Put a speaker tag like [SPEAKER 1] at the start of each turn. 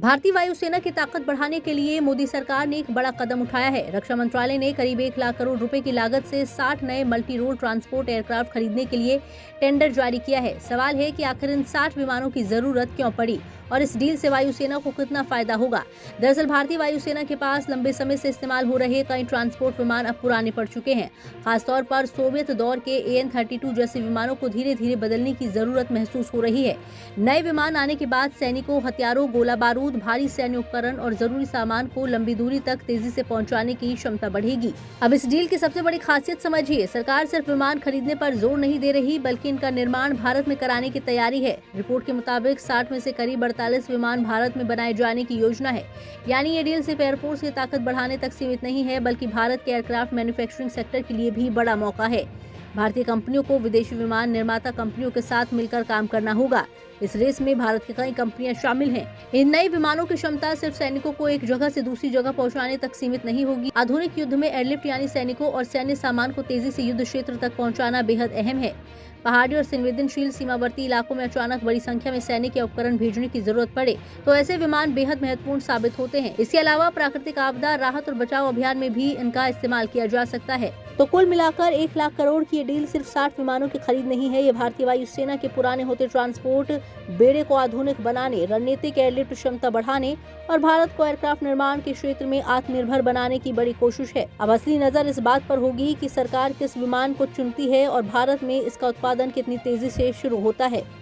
[SPEAKER 1] भारतीय वायुसेना की ताकत बढ़ाने के लिए मोदी सरकार ने एक बड़ा कदम उठाया है। रक्षा मंत्रालय ने करीब 1 लाख करोड़ रुपए की लागत से 60 नए मल्टी रोल ट्रांसपोर्ट एयरक्राफ्ट खरीदने के लिए टेंडर जारी किया है। सवाल है कि आखिर इन 60 विमानों की जरूरत क्यों पड़ी और इस डील से वायुसेना को कितना फायदा होगा। दरअसल भारतीय वायुसेना के पास लंबे समय से इस्तेमाल हो रहे कई ट्रांसपोर्ट विमान अब पुराने पड़ चुके हैं। खासतौर पर सोवियत दौर के AN-32 जैसे विमानों को धीरे धीरे बदलने की जरूरत महसूस हो रही है। नए विमान आने के बाद सैनिकों, हथियारों, गोला बारूद, भारी सैन्य उपकरण और जरूरी सामान को लंबी दूरी तक तेजी से पहुंचाने की क्षमता बढ़ेगी। अब इस डील की सबसे बड़ी खासियत समझिए, सरकार सिर्फ विमान खरीदने पर जोर नहीं दे रही बल्कि इनका निर्माण भारत में कराने की तैयारी है। रिपोर्ट के मुताबिक 60 में से करीब 48 विमान भारत में बनाए जाने की योजना है। यानी ये डील सिर्फ एयरफोर्स की ताकत बढ़ाने तक सीमित नहीं है बल्कि भारत के एयरक्राफ्ट मैन्युफैक्चरिंग सेक्टर के लिए भी बड़ा मौका है। भारतीय कंपनियों को विदेशी विमान निर्माता कंपनियों के साथ मिलकर काम करना होगा। इस रेस में भारत की कई कंपनियां शामिल हैं। इन नए विमानों की क्षमता सिर्फ सैनिकों को एक जगह से दूसरी जगह पहुंचाने तक सीमित नहीं होगी। आधुनिक युद्ध में एयरलिफ्ट यानी सैनिकों और सैन्य सामान को तेजी से युद्ध क्षेत्र तक पहुंचाना बेहद अहम है। पहाड़ी और संवेदनशील सीमावर्ती इलाकों में अचानक बड़ी संख्या में सैनिक या उपकरण भेजने की जरूरत पड़े तो ऐसे विमान बेहद महत्वपूर्ण साबित होते हैं। इसके अलावा प्राकृतिक आपदा, राहत और बचाव अभियान में भी इनका इस्तेमाल किया जा सकता है। तो कुल मिलाकर 1 लाख करोड़ की ये डील सिर्फ 60 विमानों की खरीद नहीं है। ये भारतीय वायुसेना के पुराने होते ट्रांसपोर्ट बेड़े को आधुनिक बनाने, रणनीतिक एयरलिफ्ट क्षमता बढ़ाने और भारत को एयरक्राफ्ट निर्माण के क्षेत्र में आत्मनिर्भर बनाने की बड़ी कोशिश है। अब असली नजर इस बात पर होगी कि सरकार किस विमान को चुनती है और भारत में इसका उत्पादन कितनी तेजी से शुरू होता है।